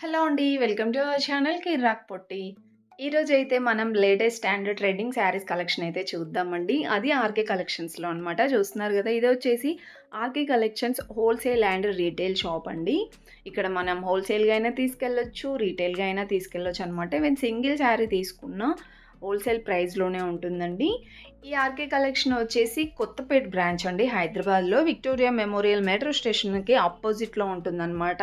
Hello అండి. Welcome to our channel Kirrak Potti. ఈరోజైతే మనం latest standard trending sarees collection అయితే చూద్దామండి. అది ఆర్‌కే కలెక్షన్స్‌లో అనమాట. చూస్తున్నారు గదా! ఇదొచ్చేసి RK collections wholesale and retail shop అండి. ఇక్కడ మనం హోల్‌సేల్‌గా అయినా తీసుకెళ్ళొచ్చు, రీటైల్‌గా అయినా తీసుకెళ్ళొచ్చనమాట. ఈవెన్ సింగిల్ శారీ తీసుకున్నా హోల్‌సేల్ ప్రైస్‌లోనే ఉంటుందండి. ఈ ఆర్‌కే కలెక్షన్ వచ్చేసి కొత్తపేట్ బ్రాంచ్ అండి హైదరాబాద్‌లో. విక్టోరియా మెమోరియల్ మెట్రో స్టేషన్‌కి అపోజిట్‌లో ఉంటుందనమాట.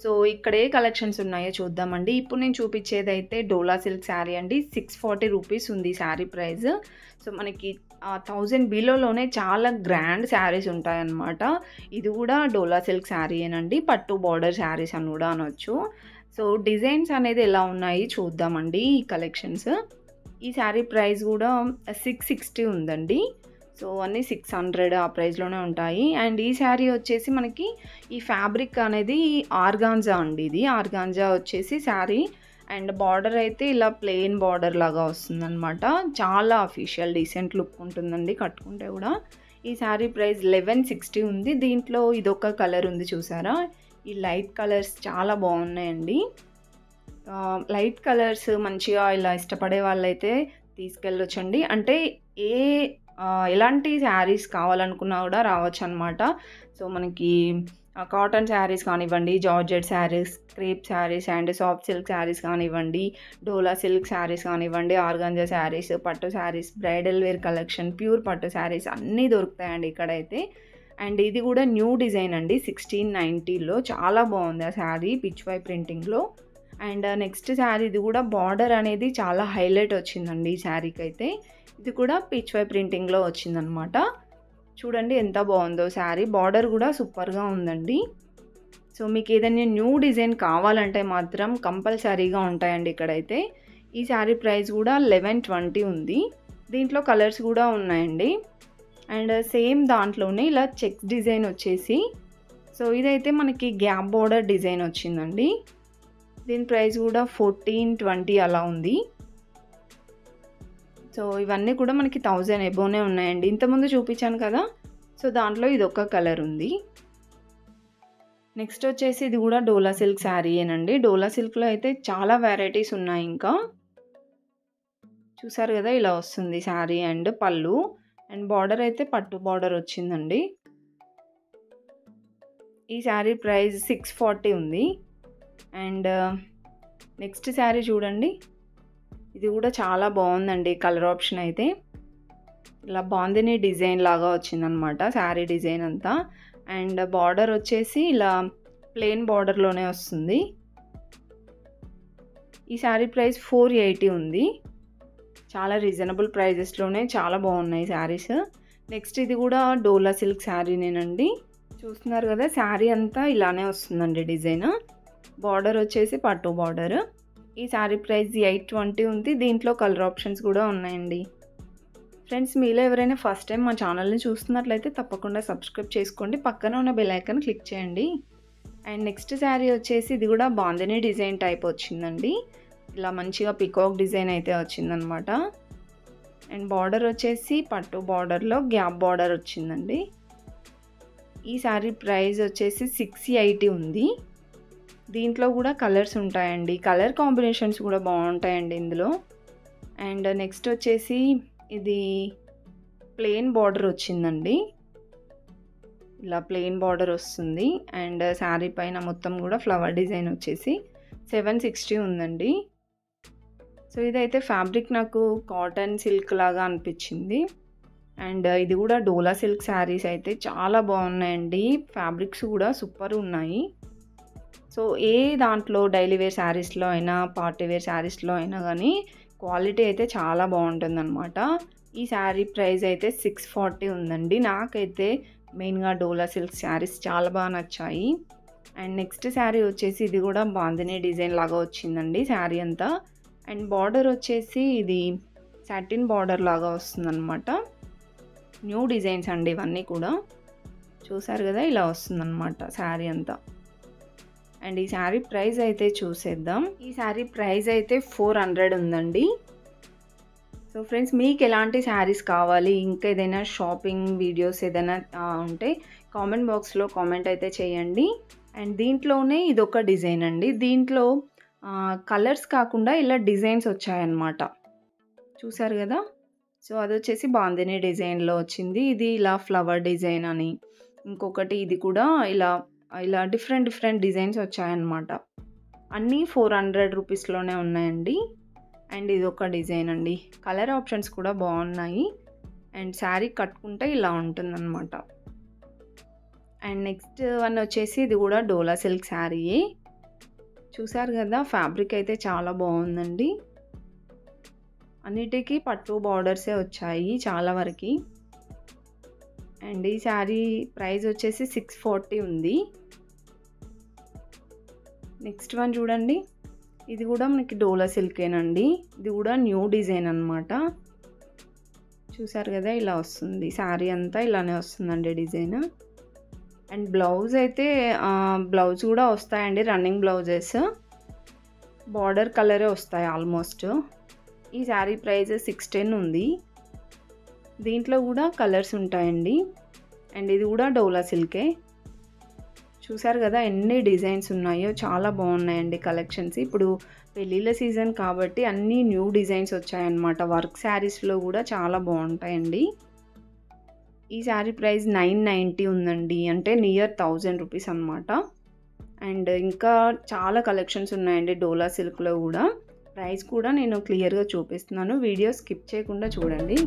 సో, ఇక్కడ ఏ కలెక్షన్స్ ఉన్నాయో చూద్దామండి. ఇప్పుడు నేను చూపించేదైతే డోలా సిల్క్ శారీ అండి. 640 రూపీస్ ఉంది శారీ ప్రైస్. సో, మనకి 1000 బిలోలోనే చాలా గ్రాండ్ శారీస్ ఉంటాయన్నమాట. ఇది కూడా డోలా సిల్క్ శారీయేనండి. పట్టు బోర్డర్ శారీస్ అని కూడా అనొచ్చు. సో, డిజైన్స్ అనేది ఎలా ఉన్నాయి చూద్దామండి ఈ కలెక్షన్స్. ఈ శారీ ప్రైస్ కూడా 660 ఉందండి. సో, అన్నీ 600 ఆ ప్రైస్‌లోనే ఉంటాయి. అండ్ ఈ శారీ వచ్చేసి మనకి ఈ ఫ్యాబ్రిక్ అనేది ఆర్గాన్జా అండి ఇది. ఆర్గాన్జా వచ్చేసి శారీ అండ్ బార్డర్ అయితే ఇలా ప్లెయిన్ బార్డర్ లాగా వస్తుందనమాట. చాలా అఫీషియల్ డీసెంట్ లుక్ ఉంటుందండి కట్టుకుంటే కూడా. ఈ శారీ ప్రైస్ 1160 ఉంది. దీంట్లో ఇదొక కలర్ ఉంది చూసారా? ఈ లైట్ కలర్స్ చాలా బాగున్నాయండి. లైట్ కలర్స్ మంచిగా ఇలా ఇష్టపడే వాళ్ళైతే తీసుకెళ్ళొచ్చండి. అంటే ఏ ఎలాంటి శారీస్ కావాలనుకున్నా కూడా రావచ్చనమాట. సో, మనకి కాటన్ శారీస్ కానివ్వండి, georgette sarees, crepe sarees and soft silk sarees కానివ్వండి, డోలా సిల్క్ శారీస్ కానివ్వండి, ఆర్గాంజా శారీస్, పట్టు sarees, bridal wear collection, pure పట్టు శారీస్ అన్నీ దొరుకుతాయండి ఇక్కడైతే. అండ్ ఇది కూడా న్యూ డిజైన్ అండి. 1690లో చాలా బాగుంది ఆ శారీ పిచ్ వై ప్రింటింగ్‌లో. అండ్ నెక్స్ట్ శారీ ఇది కూడా బార్డర్ అనేది చాలా హైలైట్ వచ్చిందండి ఈ శారీకైతే. ఇది కూడా పిచ్ వై ప్రింటింగ్‌లో వచ్చిందనమాట. చూడండి ఎంత బాగుందో శారీ. బార్డర్ కూడా సూపర్‌గా ఉందండి. సో, మీకు ఏదైనా న్యూ డిజైన్ కావాలంటే మాత్రం కంపల్సరీగా ఉంటాయండి ఇక్కడైతే. ఈ శారీ ప్రైస్ కూడా 1120 ఉంది. దీంట్లో కలర్స్ కూడా ఉన్నాయండి. అండ్ సేమ్ దాంట్లోనే ఇలా చెక్స్ డిజైన్ వచ్చేసి, సో, ఇదైతే మనకి గ్యాప్ బార్డర్ డిజైన్ వచ్చిందండి. దీని ప్రైస్ కూడా 1420 అలా ఉంది. సో, ఇవన్నీ కూడా మనకి 1000 ఎబోనే ఉన్నాయండి. ఇంతకుముందు చూపించాను కదా! సో, దాంట్లో ఇదొక కలర్ ఉంది. నెక్స్ట్ వచ్చేసి ఇది కూడా డోలా సిల్క్ శారీయేనండి. డోలా సిల్క్‌లో అయితే చాలా వెరైటీస్ ఉన్నాయి ఇంకా. చూసారు కదా! ఇలా వస్తుంది శారీ అండ్ పళ్ళు. అండ్ బార్డర్ అయితే పట్టు బార్డర్ వచ్చిందండి. ఈ శారీ ప్రైస్ 640 ఉంది. అండ్ నెక్స్ట్ శారీ చూడండి. ఇది కూడా చాలా బాగుందండి కలర్ ఆప్షన్ అయితే. ఇలా బాందిని డిజైన్ లాగా వచ్చిందనమాట శారీ డిజైన్ అంతా. అండ్ బార్డర్ వచ్చేసి ఇలా ప్లెయిన్ బార్డర్‌లోనే వస్తుంది. ఈ శారీ ప్రైస్ 480 ఉంది. చాలా రీజనబుల్ ప్రైజెస్‌లోనే చాలా బాగున్నాయి శారీస్. నెక్స్ట్ ఇది కూడా డోలా సిల్క్ శారీనేనండి. చూస్తున్నారు కదా! శారీ అంతా ఇలానే వస్తుందండి డిజైన్. బార్డర్ వచ్చేసి పట్టు బార్డర్. ఈ శారీ ప్రైస్ 820 ఉంది. దీంట్లో కలర్ ఆప్షన్స్ కూడా ఉన్నాయండి. ఫ్రెండ్స్, మీలో ఎవరైనా ఫస్ట్ టైం మా ఛానల్ని చూస్తున్నట్లయితే తప్పకుండా సబ్స్క్రైబ్ చేసుకోండి. పక్కన ఉన్న బెల్ ఐకాన్ క్లిక్ చేయండి. అండ్ నెక్స్ట్ శారీ వచ్చేసి ఇది కూడా బాందిని డిజైన్ టైప్ వచ్చిందండి. ఇలా మంచిగా పికాక్ డిజైన్ అయితే వచ్చిందనమాట. అండ్ బార్డర్ వచ్చేసి పట్టు బార్డర్లో గ్యాప్ బార్డర్ వచ్చిందండి. ఈ శారీ ప్రైస్ వచ్చేసి 680 ఉంది. దీంట్లో కూడా కలర్స్ ఉంటాయండి. కలర్ కాంబినేషన్స్ కూడా బాగుంటాయండి ఇందులో. అండ్ నెక్స్ట్ వచ్చేసి ఇది ప్లెయిన్ బార్డర్ వచ్చిందండి. ఇలా ప్లెయిన్ బార్డర్ వస్తుంది. అండ్ శారీ పైన మొత్తం కూడా ఫ్లవర్ డిజైన్ వచ్చేసి 760 ఉందండి. సో, ఇదైతే ఫ్యాబ్రిక్ నాకు కాటన్ సిల్క్ లాగా అనిపించింది. అండ్ ఇది కూడా డోలా సిల్క్ శారీస్ అయితే చాలా బాగున్నాయండి. ఫ్యాబ్రిక్స్ కూడా సూపర్ ఉన్నాయి. సో, ఏ దాంట్లో డైలీ వేర్ శారీస్‌లో అయినా, పార్టీ వేర్ శారీస్‌లో అయినా కానీ క్వాలిటీ అయితే చాలా బాగుంటుందన్నమాట. ఈ శారీ ప్రైస్ అయితే 640 ఉందండి. నాకైతే మెయిన్‌గా డోలా సిల్క్ శారీస్ చాలా బాగా నచ్చాయి. అండ్ నెక్స్ట్ శారీ వచ్చేసి ఇది కూడా బాందిని డిజైన్ లాగా వచ్చిందండి శారీ అంతా. అండ్ బార్డర్ వచ్చేసి ఇది సాటిన్ బార్డర్ లాగా వస్తుందన్నమాట. న్యూ డిజైన్స్ అండి ఇవన్నీ కూడా. చూసారు కదా! ఇలా వస్తుందన్నమాట శారీ అంతా. అండ్ ఈ శారీ ప్రైస్ అయితే చూసేద్దాం. ఈ శారీ ప్రైస్ అయితే 400 ఉందండి. సో, ఫ్రెండ్స్, మీకు ఎలాంటి శారీస్ కావాలి, ఇంకా ఏదైనా షాపింగ్ వీడియోస్ ఏదైనా ఉంటే కామెంట్ బాక్స్‌లో కామెంట్ అయితే చేయండి. అండ్ దీంట్లోనే ఇదొక డిజైన్ అండి. దీంట్లో కలర్స్ కాకుండా ఇలా డిజైన్స్ వచ్చాయన్నమాట. చూసారు కదా. సో అదొచ్చేసి బాందిని డిజైన్లో వచ్చింది. ఇది ఇలా ఫ్లవర్ డిజైన్ అని, ఇంకొకటి ఇది కూడా ఇలా ఇలా డిఫరెంట్ డిజైన్స్ వచ్చాయన్నమాట. అన్నీ 400 రూపీస్లోనే ఉన్నాయండి. అండ్ ఇదొక డిజైన్ అండి. కలర్ ఆప్షన్స్ కూడా బాగున్నాయి. అండ్ శారీ కట్టుకుంటే ఇలా ఉంటుందన్నమాట. అండ్ నెక్స్ట్ వన్ వచ్చేసి ఇది కూడా డోలా సిల్క్ శారీయే. చూసారు కదా, ఫ్యాబ్రిక్ అయితే చాలా బాగుందండి. అన్నిటికీ పట్టు బార్డర్సే వచ్చాయి చాలా వరకు. అండ్ ఈ శారీ ప్రైస్ వచ్చేసి 640 ఉంది. నెక్స్ట్ వన్ చూడండి, ఇది కూడా మనకి డోలా సిల్కేనండి. ఇది కూడా న్యూ డిజైన్ అన్నమాట. చూసారు కదా, ఇలా వస్తుంది శారీ అంతా, ఇలానే వస్తుందండి డిజైన్. అండ్ బ్లౌజ్ అయితే బ్లౌజ్ కూడా వస్తాయండి, రన్నింగ్ బ్లౌజెస్. బార్డర్ కలరే వస్తాయి ఆల్మోస్ట్. ఈ శారీ ప్రైస్ 610 ఉంది. దీంట్లో కూడా కలర్స్ ఉంటాయండి. అండ్ ఇది కూడా డోలా సిల్కే. చూసారు కదా ఎన్ని డిజైన్స్ ఉన్నాయో, చాలా బాగున్నాయండి కలెక్షన్స్. ఇప్పుడు పెళ్ళిళ్ళ సీజన్ కాబట్టి అన్నీ న్యూ డిజైన్స్ వచ్చాయన్నమాట. వర్క్ శారీస్లో కూడా చాలా బాగుంటాయండి. ఈ శారీ ప్రైస్ 990 ఉందండి, అంటే నియర్ 1000 రూపీస్ అనమాట. అండ్ ఇంకా చాలా కలెక్షన్స్ ఉన్నాయండి డోలా సిల్క్లో కూడా. ప్రైస్ కూడా నేను క్లియర్గా చూపిస్తున్నాను, వీడియో స్కిప్ చేయకుండా చూడండి.